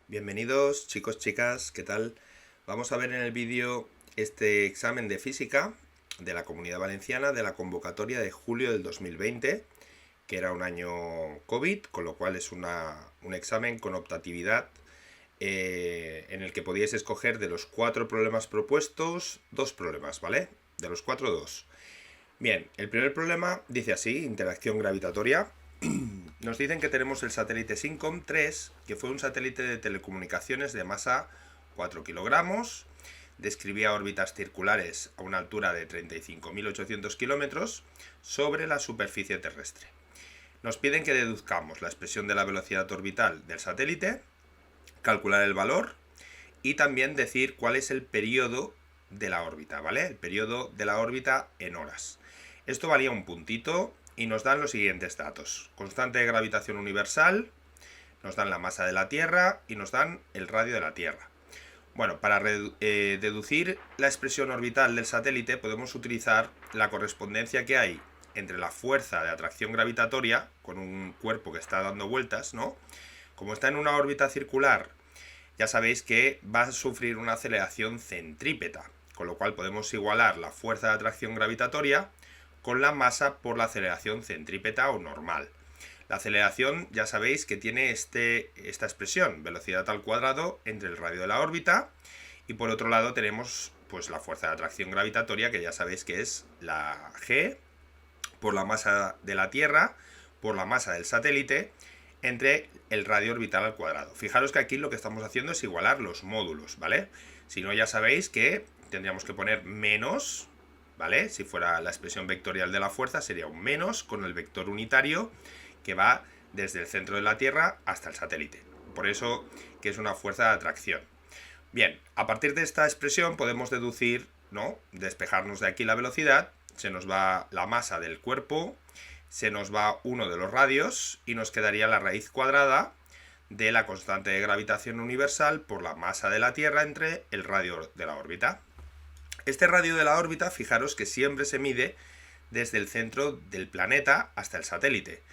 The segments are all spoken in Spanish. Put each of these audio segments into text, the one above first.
Bienvenidos chicos, chicas, ¿qué tal? Vamos a ver en el vídeo este examen de física de la Comunidad Valenciana de la convocatoria de julio del 2020, que era un año COVID, con lo cual es un examen con optatividad en el que podíais escoger de los 4 problemas propuestos, 2 problemas, ¿vale? De los 4, 2. Bien, el primer problema dice así, interacción gravitatoria. Nos dicen que tenemos el satélite Syncom 3, que fue un satélite de telecomunicaciones de masa 4 kilogramos, describía órbitas circulares a una altura de 35.800 kilómetros sobre la superficie terrestre. Nos piden que deduzcamos la expresión de la velocidad orbital del satélite, calcular el valor y también decir cuál es el periodo de la órbita, ¿vale? El periodo de la órbita en horas. Esto valía un puntito y nos dan los siguientes datos. Constante de gravitación universal, nos dan la masa de la Tierra y nos dan el radio de la Tierra. Bueno, para deducir la expresión orbital del satélite podemos utilizar la correspondencia que hay entre la fuerza de atracción gravitatoria con un cuerpo que está dando vueltas, ¿no? Como está en una órbita circular, ya sabéis que va a sufrir una aceleración centrípeta, con lo cual podemos igualar la fuerza de atracción gravitatoria con la masa por la aceleración centrípeta o normal. La aceleración ya sabéis que tiene esta expresión, velocidad al cuadrado entre el radio de la órbita, y por otro lado tenemos pues la fuerza de atracción gravitatoria, que ya sabéis que es la g por la masa de la Tierra por la masa del satélite entre el radio orbital al cuadrado. Fijaros que aquí lo que estamos haciendo es igualar los módulos, ¿vale? Si no, ya sabéis que tendríamos que poner menos, ¿vale? Si fuera la expresión vectorial de la fuerza sería un menos con el vector unitario que va desde el centro de la Tierra hasta el satélite. Por eso que es una fuerza de atracción. Bien, a partir de esta expresión podemos deducir, ¿no? Despejarnos de aquí la velocidad, se nos va la masa del cuerpo, se nos va uno de los radios y nos quedaría la raíz cuadrada de la constante de gravitación universal por la masa de la Tierra entre el radio de la órbita. Este radio de la órbita, fijaros que siempre se mide desde el centro del planeta hasta el satélite.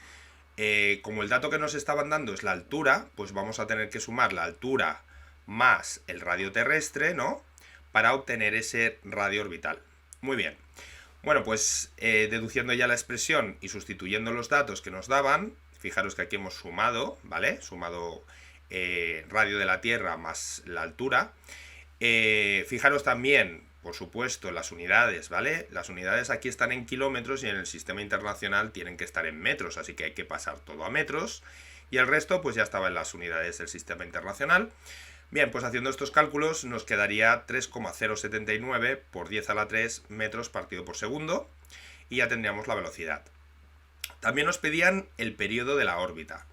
Como el dato que nos estaban dando es la altura, pues vamos a tener que sumar la altura más el radio terrestre, ¿no? Para obtener ese radio orbital. Muy bien. Bueno, pues deduciendo ya la expresión y sustituyendo los datos que nos daban, fijaros que aquí hemos sumado, ¿vale? Sumado radio de la Tierra más la altura. Fijaros también, por supuesto, las unidades, ¿vale? Las unidades aquí están en kilómetros y en el sistema internacional tienen que estar en metros, así que hay que pasar todo a metros. Y el resto, pues ya estaba en las unidades del sistema internacional. Bien, pues haciendo estos cálculos nos quedaría 3,079 por 10 a la 3 metros partido por segundo y ya tendríamos la velocidad. También nos pedían el periodo de la órbita.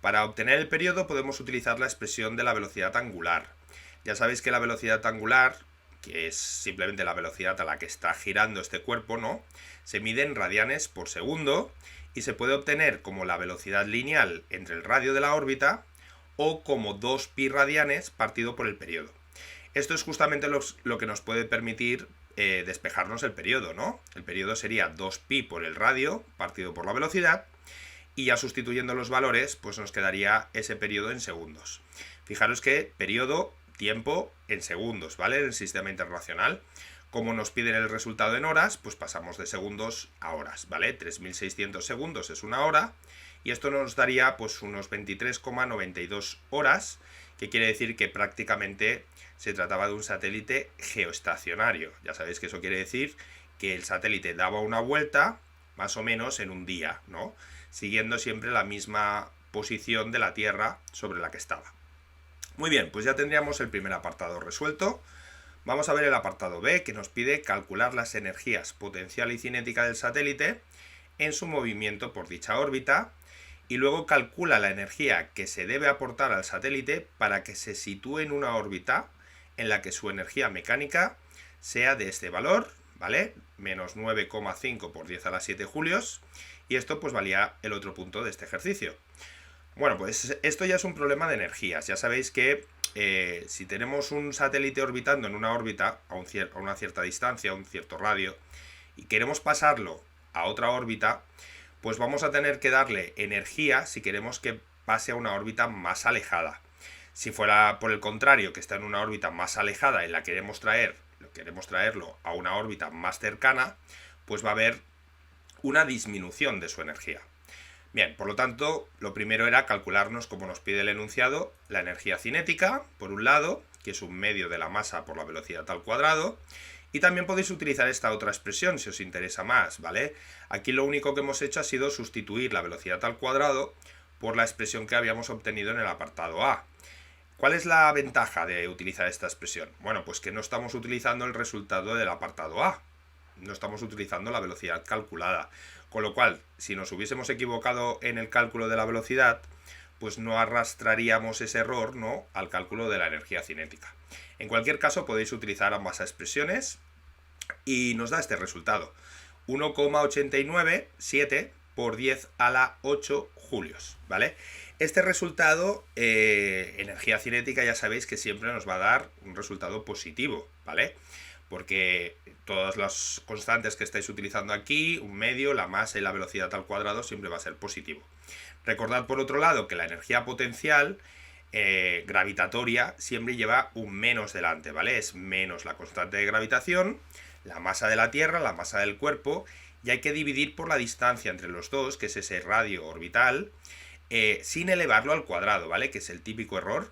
Para obtener el periodo podemos utilizar la expresión de la velocidad angular. Ya sabéis que la velocidad angular, que es simplemente la velocidad a la que está girando este cuerpo, ¿no? Se mide en radianes por segundo y se puede obtener como la velocidad lineal entre el radio de la órbita o como 2pi radianes partido por el periodo. Esto es justamente lo que nos puede permitir despejarnos el periodo, ¿no? El periodo sería 2pi por el radio partido por la velocidad y ya sustituyendo los valores pues nos quedaría ese periodo en segundos. Fijaros que periodo, tiempo en segundos, ¿vale? En el sistema internacional. Como nos piden el resultado en horas, pues pasamos de segundos a horas, ¿vale? 3600 segundos es una hora y esto nos daría pues unos 23,92 horas, que quiere decir que prácticamente se trataba de un satélite geoestacionario. Ya sabéis que eso quiere decir que el satélite daba una vuelta más o menos en un día, ¿no? Siguiendo siempre la misma posición de la Tierra sobre la que estaba. Muy bien, pues ya tendríamos el primer apartado resuelto. Vamos a ver el apartado B, que nos pide calcular las energías potencial y cinética del satélite en su movimiento por dicha órbita y luego calcula la energía que se debe aportar al satélite para que se sitúe en una órbita en la que su energía mecánica sea de este valor, ¿vale? Menos 9,5 por 10 a la 7 julios, y esto pues valía el otro punto de este ejercicio. Bueno, pues esto ya es un problema de energías. Ya sabéis que si tenemos un satélite orbitando en una órbita a una cierta distancia, a un cierto radio, y queremos pasarlo a otra órbita, pues vamos a tener que darle energía si queremos que pase a una órbita más alejada. Si fuera por el contrario, que está en una órbita más alejada y queremos traerlo a una órbita más cercana, pues va a haber una disminución de su energía. Bien, por lo tanto, lo primero era calcularnos, como nos pide el enunciado, la energía cinética, por un lado, que es un medio de la masa por la velocidad al cuadrado, y también podéis utilizar esta otra expresión si os interesa más, ¿vale? Aquí lo único que hemos hecho ha sido sustituir la velocidad al cuadrado por la expresión que habíamos obtenido en el apartado A. ¿Cuál es la ventaja de utilizar esta expresión? Bueno, pues que no estamos utilizando el resultado del apartado A, no estamos utilizando la velocidad calculada, con lo cual, si nos hubiésemos equivocado en el cálculo de la velocidad, pues no arrastraríamos ese error, ¿no?, al cálculo de la energía cinética. En cualquier caso, podéis utilizar ambas expresiones y nos da este resultado: 1,897 por 10 a la 8 julios, ¿vale? Este resultado, energía cinética, ya sabéis que siempre nos va a dar un resultado positivo, ¿vale? Porque todas las constantes que estáis utilizando aquí, un medio, la masa y la velocidad al cuadrado, siempre va a ser positivo. Recordad, por otro lado, que la energía potencial gravitatoria siempre lleva un menos delante, ¿vale? Es menos la constante de gravitación, la masa de la Tierra, la masa del cuerpo, y hay que dividir por la distancia entre los dos, que es ese radio orbital, sin elevarlo al cuadrado, ¿vale? Que es el típico error.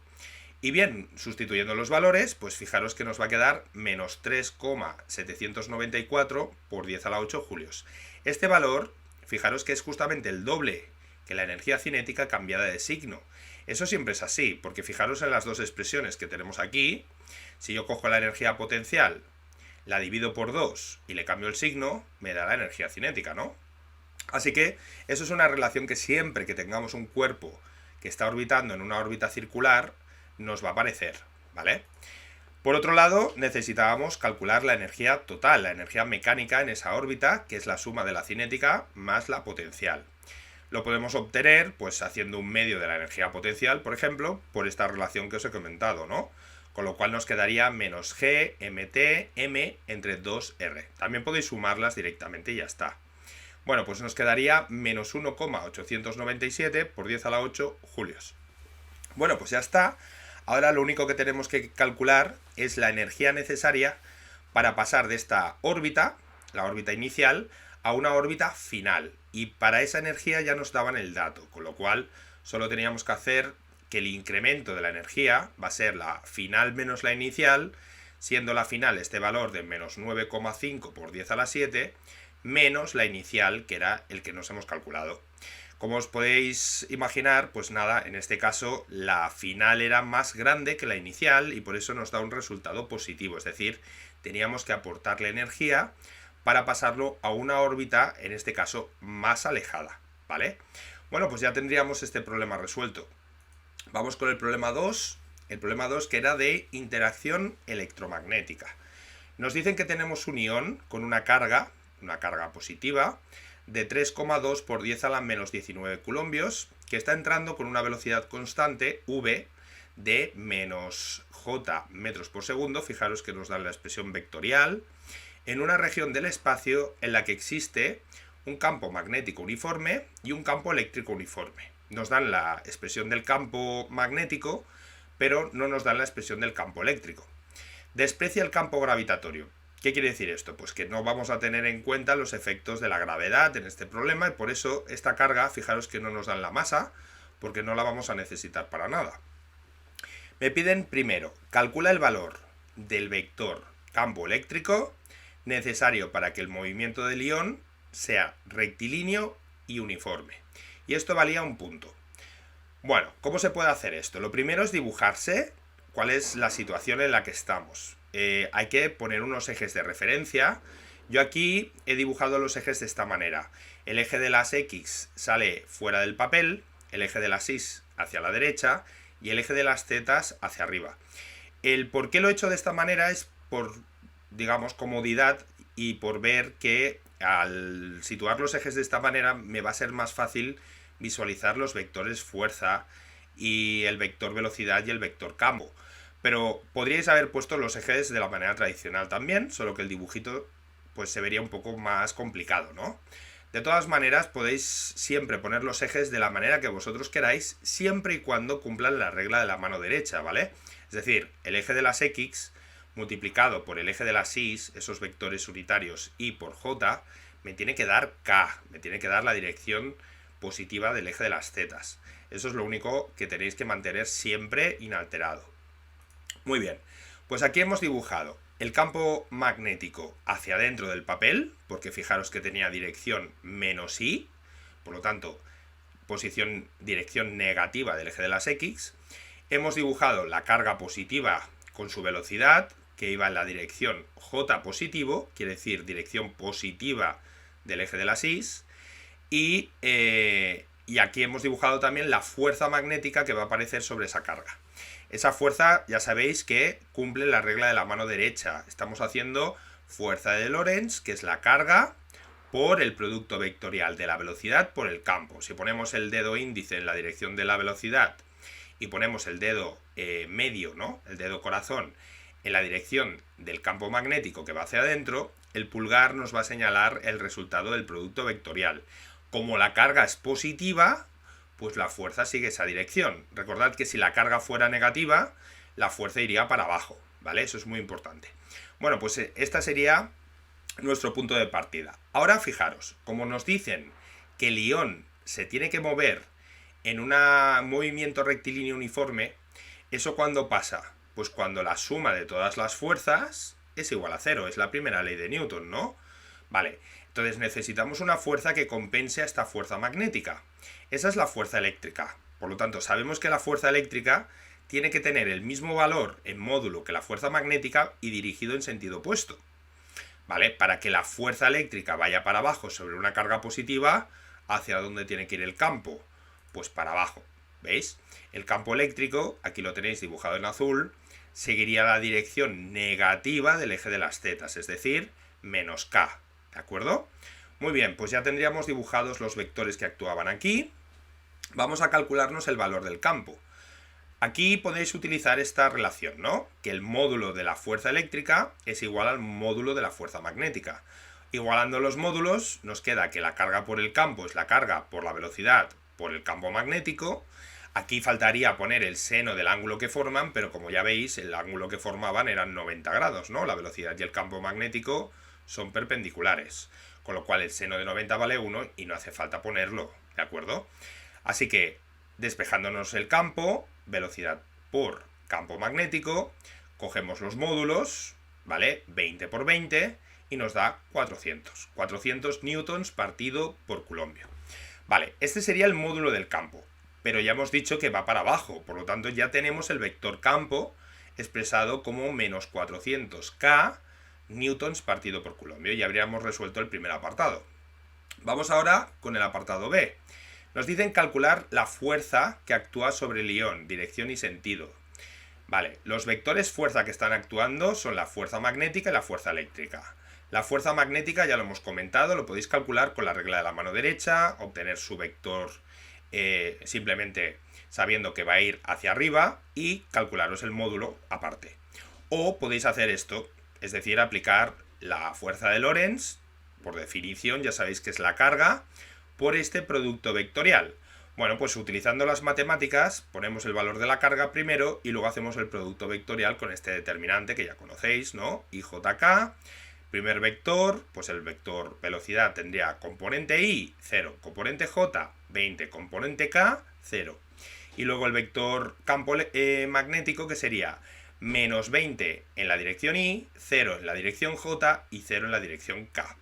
Y bien, sustituyendo los valores, pues fijaros que nos va a quedar menos 3,794 por 10 a la 8 julios. Este valor, fijaros que es justamente el doble que la energía cinética cambiada de signo. Eso siempre es así, porque fijaros en las dos expresiones que tenemos aquí. Si yo cojo la energía potencial, la divido por 2 y le cambio el signo, me da la energía cinética, ¿no? Así que eso es una relación que siempre que tengamos un cuerpo que está orbitando en una órbita circular, nos va a aparecer, ¿vale? Por otro lado, necesitábamos calcular la energía total, la energía mecánica en esa órbita, que es la suma de la cinética más la potencial. Lo podemos obtener, pues, haciendo un medio de la energía potencial, por ejemplo, por esta relación que os he comentado, ¿no? Con lo cual nos quedaría menos G, mt, m entre 2r. También podéis sumarlas directamente y ya está. Bueno, pues nos quedaría menos 1,897 por 10 a la 8 julios. Bueno, pues ya está. Ahora lo único que tenemos que calcular es la energía necesaria para pasar de esta órbita, la órbita inicial, a una órbita final. Y para esa energía ya nos daban el dato, con lo cual solo teníamos que hacer que el incremento de la energía va a ser la final menos la inicial, siendo la final este valor de menos 9,5 por 10 a la 7, menos la inicial, que era el que nos hemos calculado. Como os podéis imaginar, pues nada, en este caso la final era más grande que la inicial y por eso nos da un resultado positivo, es decir, teníamos que aportarle energía para pasarlo a una órbita, en este caso, más alejada, ¿vale? Bueno, pues ya tendríamos este problema resuelto. Vamos con el problema 2, que era de interacción electromagnética. Nos dicen que tenemos un ión con una carga positiva, de 3,2 por 10 a la menos 19 coulombios, que está entrando con una velocidad constante, v, de menos j metros por segundo, fijaros que nos dan la expresión vectorial, en una región del espacio en la que existe un campo magnético uniforme y un campo eléctrico uniforme. Nos dan la expresión del campo magnético, pero no nos dan la expresión del campo eléctrico. Desprecia el campo gravitatorio. ¿Qué quiere decir esto? Pues que no vamos a tener en cuenta los efectos de la gravedad en este problema y por eso esta carga, fijaros que no nos dan la masa, porque no la vamos a necesitar para nada. Me piden primero, calcula el valor del vector campo eléctrico necesario para que el movimiento del ión sea rectilíneo y uniforme. Y esto valía un punto. Bueno, ¿cómo se puede hacer esto? Lo primero es dibujarse cuál es la situación en la que estamos. Hay que poner unos ejes de referencia. Yo aquí he dibujado los ejes de esta manera. El eje de las X sale fuera del papel, el eje de las Y hacia la derecha y el eje de las Z hacia arriba. El por qué lo he hecho de esta manera es por, digamos, comodidad y por ver que al situar los ejes de esta manera me va a ser más fácil visualizar los vectores fuerza y el vector velocidad y el vector campo. Pero podríais haber puesto los ejes de la manera tradicional también, solo que el dibujito pues se vería un poco más complicado, ¿no? De todas maneras, podéis siempre poner los ejes de la manera que vosotros queráis, siempre y cuando cumplan la regla de la mano derecha, ¿vale? Es decir, el eje de las X multiplicado por el eje de las Y, esos vectores unitarios, y por J, me tiene que dar K, me tiene que dar la dirección positiva del eje de las Z. Eso es lo único que tenéis que mantener siempre inalterado. Muy bien, pues aquí hemos dibujado el campo magnético hacia adentro del papel, porque fijaros que tenía dirección menos I, por lo tanto, dirección negativa del eje de las X. Hemos dibujado la carga positiva con su velocidad, que iba en la dirección J positivo, quiere decir dirección positiva del eje de las Y, y aquí hemos dibujado también la fuerza magnética que va a aparecer sobre esa carga. Esa fuerza ya sabéis que cumple la regla de la mano derecha. Estamos haciendo fuerza de Lorentz, que es la carga, por el producto vectorial de la velocidad por el campo. Si ponemos el dedo índice en la dirección de la velocidad y ponemos el dedo medio, ¿no?, el dedo corazón, en la dirección del campo magnético que va hacia adentro, el pulgar nos va a señalar el resultado del producto vectorial. Como la carga es positiva, pues la fuerza sigue esa dirección. Recordad que si la carga fuera negativa, la fuerza iría para abajo, ¿vale? Eso es muy importante. Bueno, pues esta sería nuestro punto de partida. Ahora fijaros, como nos dicen que el ión se tiene que mover en un movimiento rectilíneo uniforme, ¿eso cuándo pasa? Pues cuando la suma de todas las fuerzas es igual a cero, es la primera ley de Newton, ¿no? Vale, entonces necesitamos una fuerza que compense a esta fuerza magnética. Esa es la fuerza eléctrica. Por lo tanto, sabemos que la fuerza eléctrica tiene que tener el mismo valor en módulo que la fuerza magnética y dirigido en sentido opuesto. ¿Vale? Para que la fuerza eléctrica vaya para abajo sobre una carga positiva, ¿hacia dónde tiene que ir el campo? Pues para abajo. ¿Veis? El campo eléctrico, aquí lo tenéis dibujado en azul, seguiría la dirección negativa del eje de las Z, es decir, menos K. ¿De acuerdo? Muy bien, pues ya tendríamos dibujados los vectores que actuaban aquí. Vamos a calcularnos el valor del campo. Aquí podéis utilizar esta relación, ¿no? Que el módulo de la fuerza eléctrica es igual al módulo de la fuerza magnética. Igualando los módulos, nos queda que la carga por el campo es la carga por la velocidad por el campo magnético. Aquí faltaría poner el seno del ángulo que forman, pero como ya veis, el ángulo que formaban eran 90 grados, ¿no? La velocidad y el campo magnético son perpendiculares, con lo cual el seno de 90 vale 1 y no hace falta ponerlo, ¿de acuerdo? Así que, despejándonos el campo, velocidad por campo magnético, cogemos los módulos, ¿vale? 20 por 20 y nos da 400. 400 newtons partido por coulombio. Vale, este sería el módulo del campo, pero ya hemos dicho que va para abajo, por lo tanto ya tenemos el vector campo expresado como menos 400K newtons partido por coulombio y habríamos resuelto el primer apartado. Vamos ahora con el apartado B. Nos dicen calcular la fuerza que actúa sobre el ión, dirección y sentido. Vale, los vectores fuerza que están actuando son la fuerza magnética y la fuerza eléctrica. La fuerza magnética ya lo hemos comentado, lo podéis calcular con la regla de la mano derecha, obtener su vector simplemente sabiendo que va a ir hacia arriba y calcularos el módulo aparte. O podéis hacer esto, es decir, aplicar la fuerza de Lorentz, por definición ya sabéis que es la carga, por este producto vectorial. Bueno, pues utilizando las matemáticas ponemos el valor de la carga primero y luego hacemos el producto vectorial con este determinante que ya conocéis, ¿no? IJK, primer vector, pues el vector velocidad tendría componente I, 0, componente J, 20, componente K, 0. Y luego el vector campo magnético que sería menos 20 en la dirección I, 0 en la dirección J y 0 en la dirección K.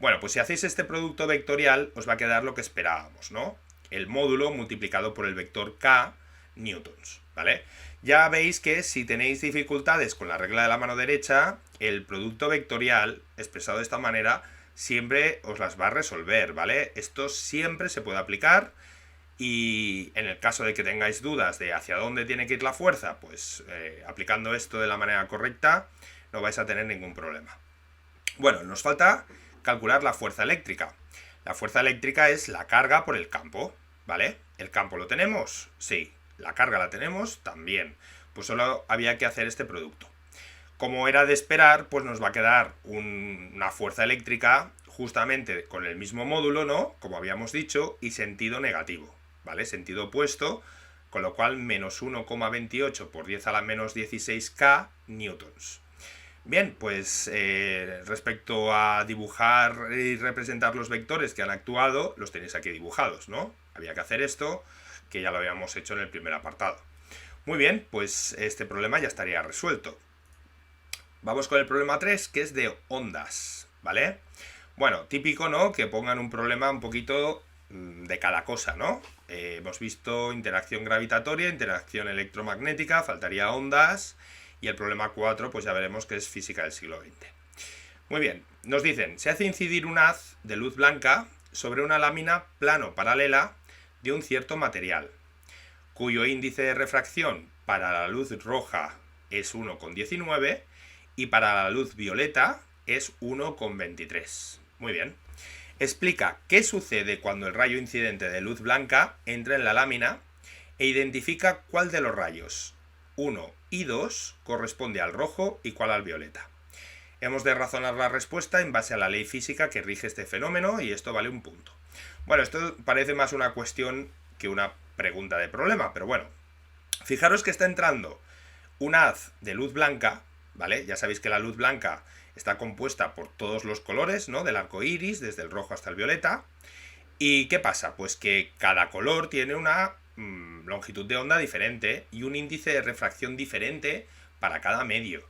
Bueno, pues si hacéis este producto vectorial os va a quedar lo que esperábamos, ¿no? El módulo multiplicado por el vector K newtons, ¿vale? Ya veis que si tenéis dificultades con la regla de la mano derecha, el producto vectorial, expresado de esta manera, siempre os las va a resolver, ¿vale? Esto siempre se puede aplicar y en el caso de que tengáis dudas de hacia dónde tiene que ir la fuerza, pues aplicando esto de la manera correcta no vais a tener ningún problema. Bueno, nos falta calcular la fuerza eléctrica. La fuerza eléctrica es la carga por el campo, ¿vale? ¿El campo lo tenemos? Sí. ¿La carga la tenemos? También. Pues solo había que hacer este producto. Como era de esperar, pues nos va a quedar una fuerza eléctrica justamente con el mismo módulo, ¿no? Como habíamos dicho, y sentido negativo, ¿vale? Sentido opuesto, con lo cual menos 1,28 por 10 a la menos 16K newtons. Bien, pues respecto a dibujar y representar los vectores que han actuado, los tenéis aquí dibujados, ¿no? Había que hacer esto, que ya lo habíamos hecho en el primer apartado. Muy bien, pues este problema ya estaría resuelto. Vamos con el problema 3, que es de ondas, ¿vale? Bueno, típico, ¿no? Que pongan un problema un poquito de cada cosa, ¿no? Hemos visto interacción gravitatoria, interacción electromagnética, faltaría ondas, y el problema 4, pues ya veremos que es física del siglo XX. Muy bien, nos dicen, se hace incidir un haz de luz blanca sobre una lámina plano paralela de un cierto material, cuyo índice de refracción para la luz roja es 1,19 y para la luz violeta es 1,23. Muy bien. Explica qué sucede cuando el rayo incidente de luz blanca entra en la lámina e identifica cuál de los rayos 1 y 2 corresponde al rojo y cuál al violeta. Hemos de razonar la respuesta en base a la ley física que rige este fenómeno y esto vale un punto. Bueno, esto parece más una cuestión que una pregunta de problema, pero bueno. Fijaros que está entrando un haz de luz blanca, ¿vale? Ya sabéis que la luz blanca está compuesta por todos los colores, ¿no? Del arco iris, desde el rojo hasta el violeta. ¿Y qué pasa? Pues que cada color tiene una longitud de onda diferente y un índice de refracción diferente para cada medio.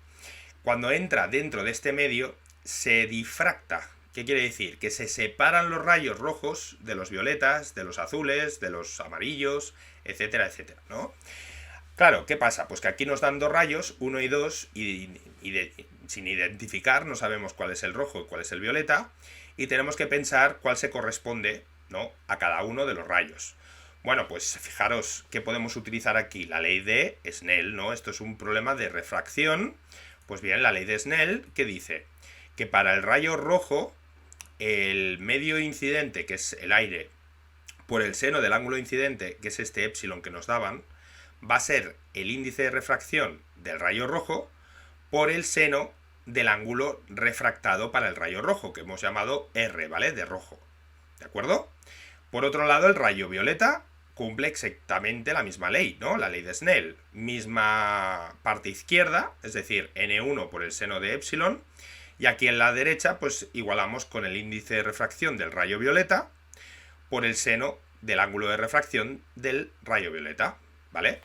Cuando entra dentro de este medio, se difracta. ¿Qué quiere decir? Que se separan los rayos rojos de los violetas, de los azules, de los amarillos, etcétera, etcétera, ¿no? Claro, ¿qué pasa? Pues que aquí nos dan dos rayos, 1 y 2, sin identificar, no sabemos cuál es el rojo y cuál es el violeta, y tenemos que pensar cuál se corresponde, ¿no?, a cada uno de los rayos. Bueno, pues fijaros que podemos utilizar aquí la ley de Snell, ¿no? Esto es un problema de refracción. Pues bien, la ley de Snell, que dice que para el rayo rojo, el medio incidente, que es el aire, por el seno del ángulo incidente, que es este epsilon que nos daban, va a ser el índice de refracción del rayo rojo por el seno del ángulo refractado para el rayo rojo, que hemos llamado R, ¿vale? De rojo. ¿De acuerdo? Por otro lado, el rayo violeta cumple exactamente la misma ley, ¿no? La ley de Snell. Misma parte izquierda, es decir, N1 por el seno de epsilon. Y aquí en la derecha, pues igualamos con el índice de refracción del rayo violeta por el seno del ángulo de refracción del rayo violeta, ¿vale?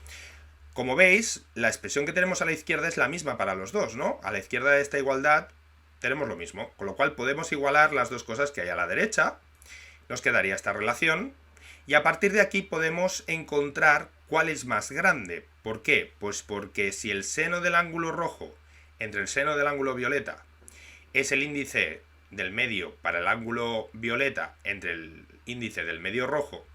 Como veis, la expresión que tenemos a la izquierda es la misma para los dos, ¿no? A la izquierda de esta igualdad tenemos lo mismo, con lo cual podemos igualar las dos cosas que hay a la derecha. Nos quedaría esta relación. Y a partir de aquí podemos encontrar cuál es más grande. ¿Por qué? Pues porque si el seno del ángulo rojo entre el seno del ángulo violeta es el índice del medio para el ángulo violeta entre el índice del medio rojo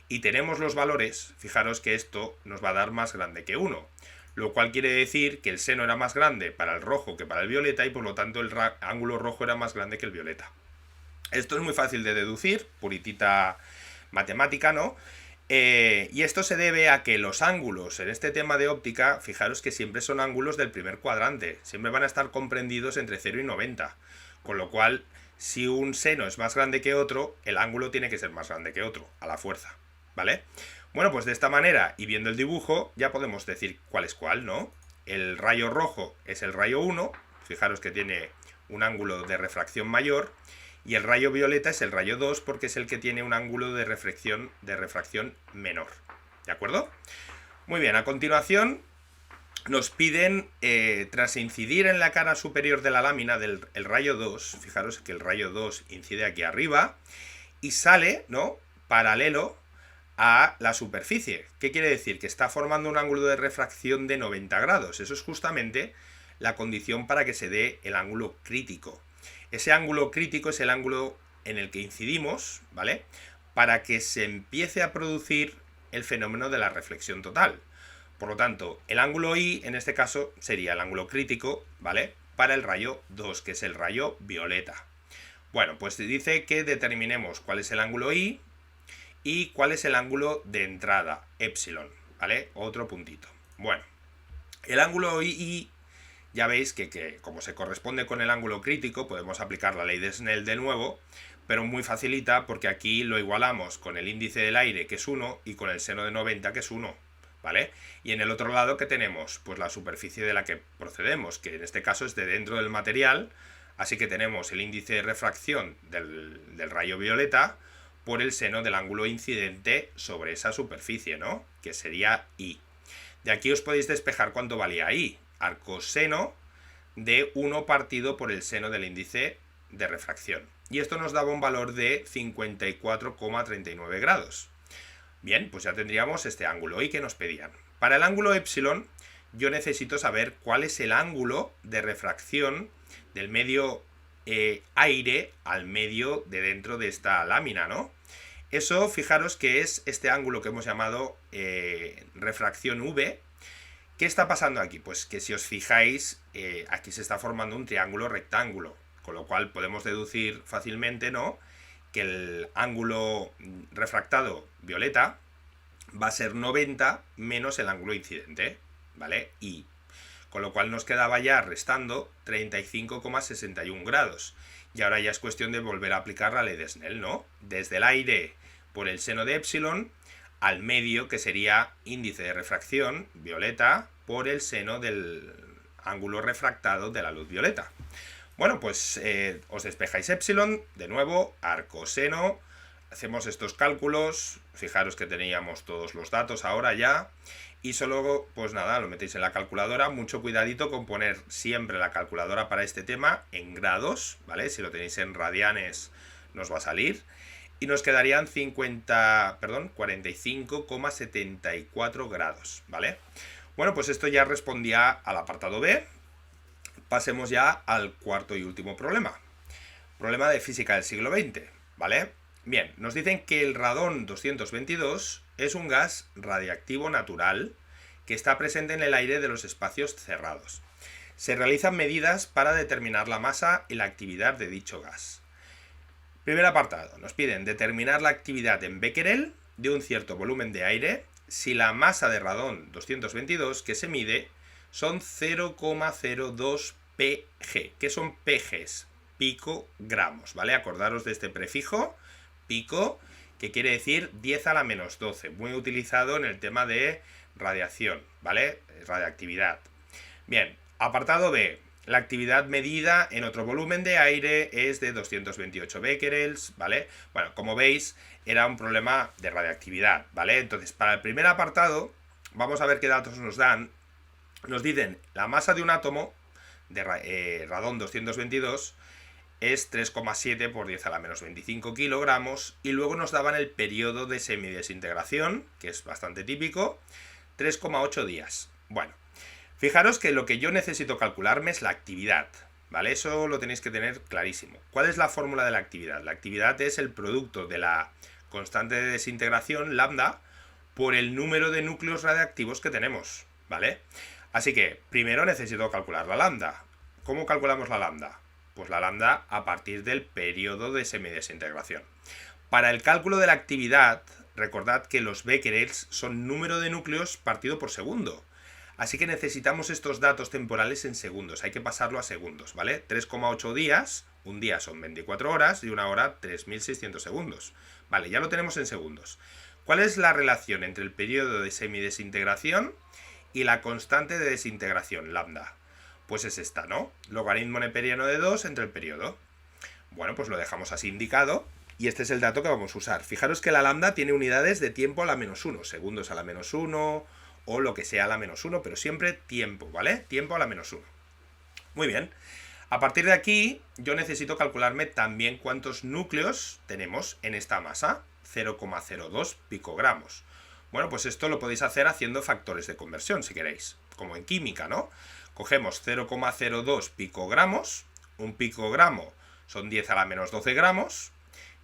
y tenemos los valores, fijaros que esto nos va a dar más grande que 1. Lo cual quiere decir que el seno era más grande para el rojo que para el violeta y por lo tanto el ángulo rojo era más grande que el violeta. Esto es muy fácil de deducir, puritita matemática, ¿no? Y esto se debe a que los ángulos en este tema de óptica, fijaros que siempre son ángulos del primer cuadrante, siempre van a estar comprendidos entre 0 y 90, con lo cual si un seno es más grande que otro, el ángulo tiene que ser más grande que otro, a la fuerza, ¿vale? Bueno, pues de esta manera, y viendo el dibujo, ya podemos decir cuál es cuál, ¿no? El rayo rojo es el rayo 1, fijaros que tiene un ángulo de refracción mayor, y el rayo violeta es el rayo 2 porque es el que tiene un ángulo de refracción menor. ¿De acuerdo? Muy bien, a continuación nos piden, tras incidir en la cara superior de la lámina del rayo 2, fijaros que el rayo 2 incide aquí arriba y sale, ¿no?, paralelo a la superficie. ¿Qué quiere decir? Que está formando un ángulo de refracción de 90 grados. Eso es justamente la condición para que se dé el ángulo crítico. Ese ángulo crítico es el ángulo en el que incidimos, ¿vale?, para que se empiece a producir el fenómeno de la reflexión total. Por lo tanto, el ángulo I, en este caso, sería el ángulo crítico, ¿vale?, para el rayo 2, que es el rayo violeta. Bueno, pues dice que determinemos cuál es el ángulo I y cuál es el ángulo de entrada, epsilon, ¿vale? Otro puntito. Bueno, el ángulo I ya veis que como se corresponde con el ángulo crítico, podemos aplicar la ley de Snell de nuevo, pero muy facilita porque aquí lo igualamos con el índice del aire, que es 1, y con el seno de 90, que es 1, ¿vale? Y en el otro lado, ¿qué tenemos? Pues la superficie de la que procedemos, que en este caso es de dentro del material, así que tenemos el índice de refracción del rayo violeta por el seno del ángulo incidente sobre esa superficie, ¿no? Que sería I. De aquí os podéis despejar cuánto valía I. Arcoseno de 1 partido por el seno del índice de refracción. Y esto nos daba un valor de 54,39 grados. Bien, pues ya tendríamos este ángulo I que nos pedían. Para el ángulo epsilon, yo necesito saber cuál es el ángulo de refracción del medio aire al medio de dentro de esta lámina, ¿no? Eso, fijaros que es este ángulo que hemos llamado refracción V. ¿Qué está pasando aquí? Pues que si os fijáis, aquí se está formando un triángulo rectángulo, con lo cual podemos deducir fácilmente, ¿no?, que el ángulo refractado violeta va a ser 90 menos el ángulo incidente, ¿vale? Y con lo cual nos quedaba ya restando 35,61 grados. Y ahora ya es cuestión de volver a aplicar la ley de Snell, ¿no? Desde el aire por el seno de epsilon al medio, que sería índice de refracción violeta por el seno del ángulo refractado de la luz violeta. Bueno, pues os despejáis epsilon, de nuevo, arcoseno, hacemos estos cálculos, fijaros que teníamos todos los datos ahora ya, y solo, pues nada, lo metéis en la calculadora, mucho cuidadito con poner siempre la calculadora para este tema en grados, ¿vale? Si lo tenéis en radianes nos va a salir, y nos quedarían 45,74 grados, ¿vale? Bueno, pues esto ya respondía al apartado B. Pasemos ya al cuarto y último problema. Problema de física del siglo XX, ¿vale? Bien, nos dicen que el radón 222 es un gas radiactivo natural que está presente en el aire de los espacios cerrados. Se realizan medidas para determinar la masa y la actividad de dicho gas. Primer apartado, nos piden determinar la actividad en becquerel de un cierto volumen de aire si la masa de radón 222 que se mide son 0,02 pg. ¿Qué son pgs? Picogramos, ¿vale? Acordaros de este prefijo, pico, que quiere decir 10 a la menos 12, muy utilizado en el tema de radiación, ¿vale? Radiactividad. Bien, apartado B. La actividad medida en otro volumen de aire es de 228 becquerels, ¿vale? Bueno, como veis, era un problema de radiactividad, ¿vale? Entonces, para el primer apartado, vamos a ver qué datos nos dan. Nos dicen la masa de un átomo de radón 222 es 3,7 por 10 a la menos 25 kilogramos, y luego nos daban el periodo de semidesintegración, que es bastante típico, 3,8 días. Bueno, fijaros que lo que yo necesito calcularme es la actividad, ¿vale? Eso lo tenéis que tener clarísimo. ¿Cuál es la fórmula de la actividad? La actividad es el producto de la constante de desintegración, lambda, por el número de núcleos radiactivos que tenemos, ¿vale? Así que, primero necesito calcular la lambda. ¿Cómo calculamos la lambda? Pues la lambda a partir del periodo de semidesintegración. Para el cálculo de la actividad, recordad que los becquerels son número de núcleos partido por segundo. Así que necesitamos estos datos temporales en segundos. Hay que pasarlo a segundos, ¿vale? 3,8 días, un día son 24 horas y una hora 3.600 segundos. Vale, ya lo tenemos en segundos. ¿Cuál es la relación entre el periodo de semidesintegración y la constante de desintegración, lambda? Pues es esta, ¿no? Logaritmo neperiano de 2 entre el periodo. Bueno, pues lo dejamos así indicado, y este es el dato que vamos a usar. Fijaros que la lambda tiene unidades de tiempo a la menos 1, segundos a la menos 1, o lo que sea a la menos 1, pero siempre tiempo, ¿vale? Tiempo a la menos 1. Muy bien. A partir de aquí, yo necesito calcularme también cuántos núcleos tenemos en esta masa, 0,02 picogramos. Bueno, pues esto lo podéis hacer haciendo factores de conversión, si queréis, como en química, ¿no? Cogemos 0,02 picogramos, un picogramo son 10 a la menos 12 gramos,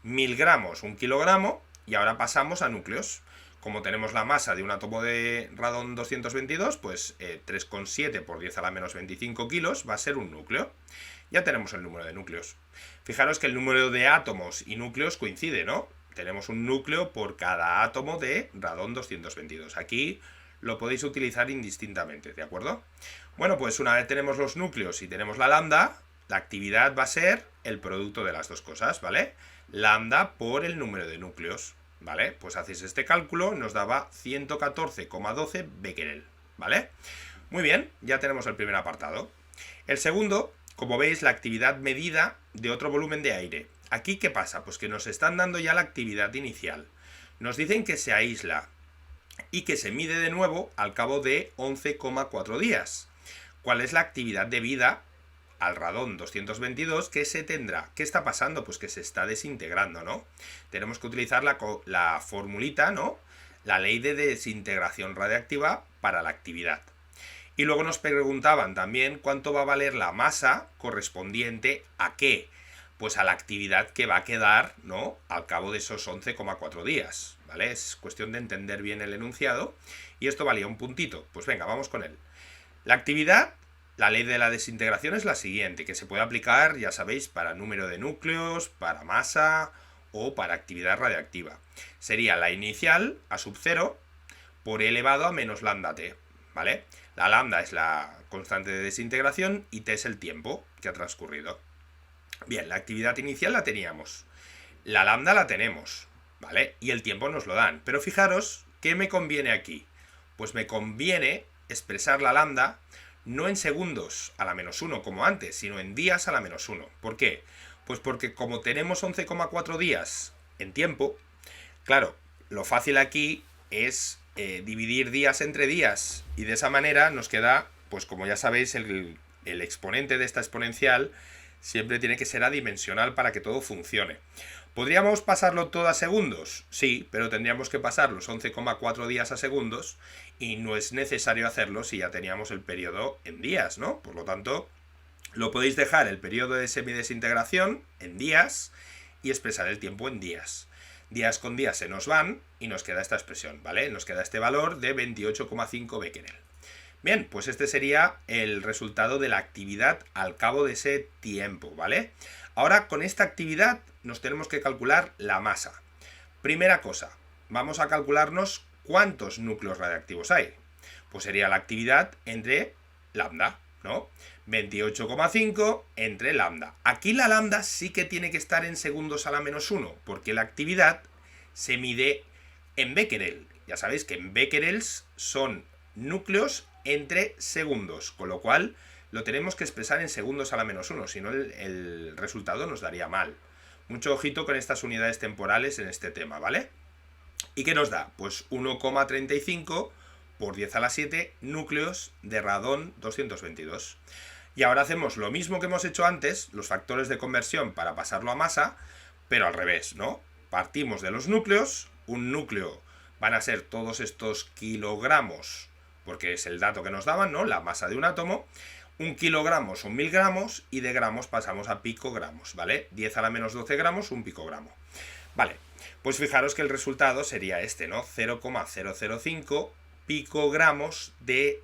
1000 gramos, un kilogramo, y ahora pasamos a núcleos. Como tenemos la masa de un átomo de radón 222, pues 3,7 por 10 a la menos 25 kilos va a ser un núcleo. Ya tenemos el número de núcleos. Fijaros que el número de átomos y núcleos coincide, ¿no? Tenemos un núcleo por cada átomo de radón 222. Aquí lo podéis utilizar indistintamente, ¿de acuerdo? Bueno, pues una vez tenemos los núcleos y tenemos la lambda, la actividad va a ser el producto de las dos cosas, ¿vale? Lambda por el número de núcleos, ¿vale? Pues hacéis este cálculo, nos daba 114,12 becquerel, ¿vale? Muy bien, ya tenemos el primer apartado. El segundo, como veis, la actividad medida de otro volumen de aire. Aquí, ¿qué pasa? Pues que nos están dando ya la actividad inicial. Nos dicen que se aísla y que se mide de nuevo al cabo de 11,4 días. ¿Cuál es la actividad debida al radón 222 que se tendrá? ¿Qué está pasando? Pues que se está desintegrando, ¿no? Tenemos que utilizar la formulita, ¿no? La ley de desintegración radiactiva para la actividad. Y luego nos preguntaban también cuánto va a valer la masa correspondiente a qué. Pues a la actividad que va a quedar, ¿no? Al cabo de esos 11,4 días, ¿vale? Es cuestión de entender bien el enunciado. Y esto valía un puntito. Pues venga, vamos con él. La actividad, la ley de la desintegración es la siguiente, que se puede aplicar, ya sabéis, para número de núcleos, para masa o para actividad radiactiva. Sería la inicial, a sub 0, por e elevado a menos lambda t, ¿vale? La lambda es la constante de desintegración y t es el tiempo que ha transcurrido. Bien, la actividad inicial la teníamos. La lambda la tenemos, ¿vale? Y el tiempo nos lo dan. Pero fijaros, ¿qué me conviene aquí? Pues me conviene expresar la lambda no en segundos a la menos 1 como antes, sino en días a la menos 1. ¿Por qué? Pues porque como tenemos 11,4 días en tiempo, claro, lo fácil aquí es dividir días entre días, y de esa manera nos queda, pues como ya sabéis, el exponente de esta exponencial siempre tiene que ser adimensional para que todo funcione. ¿Podríamos pasarlo todo a segundos? Sí, pero tendríamos que pasar los 11,4 días a segundos, y no es necesario hacerlo si ya teníamos el periodo en días, ¿no? Por lo tanto, lo podéis dejar el periodo de semidesintegración en días y expresar el tiempo en días. Días con días se nos van y nos queda esta expresión, ¿vale? Nos queda este valor de 28,5 becquerel. Bien, pues este sería el resultado de la actividad al cabo de ese tiempo, ¿vale? Ahora, con esta actividad nos tenemos que calcular la masa. Primera cosa, vamos a calcularnos cuántos núcleos radiactivos hay. Pues sería la actividad entre lambda, ¿no? 28,5 entre lambda. Aquí la lambda sí que tiene que estar en segundos a la menos 1, porque la actividad se mide en becquerel. Ya sabéis que en becquerels son núcleos entre segundos, con lo cual lo tenemos que expresar en segundos a la menos 1, si no el resultado nos daría mal. Mucho ojito con estas unidades temporales en este tema, ¿vale? ¿Y qué nos da? Pues 1,35 por 10 a la 7 núcleos de radón 222. Y ahora hacemos lo mismo que hemos hecho antes, los factores de conversión para pasarlo a masa, pero al revés, ¿no? Partimos de los núcleos, un núcleo van a ser todos estos kilogramos, porque es el dato que nos daban, ¿no? La masa de un átomo. Un kilogramo son 1000 gramos y de gramos pasamos a picogramos, ¿vale? 10 a la menos 12 gramos, un picogramo. Vale, pues fijaros que el resultado sería este, ¿no? 0,005 picogramos de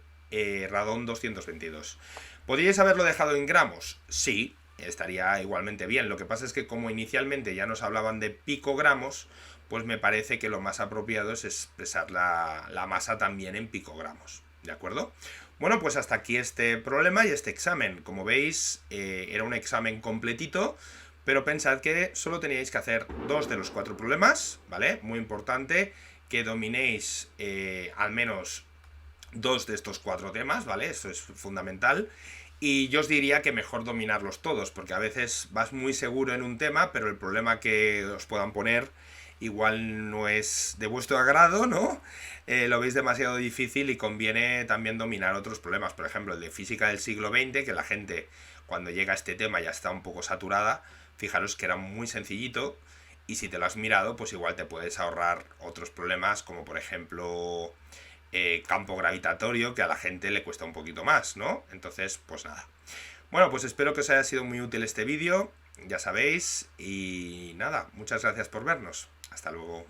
radón 222. ¿Podríais haberlo dejado en gramos? Sí, estaría igualmente bien. Lo que pasa es que como inicialmente ya nos hablaban de picogramos, pues me parece que lo más apropiado es expresar la masa también en picogramos, ¿de acuerdo? Bueno, pues hasta aquí este problema y este examen. Como veis, era un examen completito, pero pensad que solo teníais que hacer 2 de los 4 problemas, ¿vale? Muy importante que dominéis al menos 2 de estos 4 temas, ¿vale? Eso es fundamental. Y yo os diría que mejor dominarlos todos, porque a veces vas muy seguro en un tema, pero el problema que os puedan poner igual no es de vuestro agrado, ¿no? Lo veis demasiado difícil y conviene también dominar otros problemas. Por ejemplo, el de física del siglo XX, que la gente cuando llega a este tema ya está un poco saturada. Fijaros que era muy sencillito, y si te lo has mirado, pues igual te puedes ahorrar otros problemas, como por ejemplo campo gravitatorio, que a la gente le cuesta un poquito más, ¿no? Entonces, pues nada. Bueno, pues espero que os haya sido muy útil este vídeo, ya sabéis, y nada, muchas gracias por vernos. Hasta luego.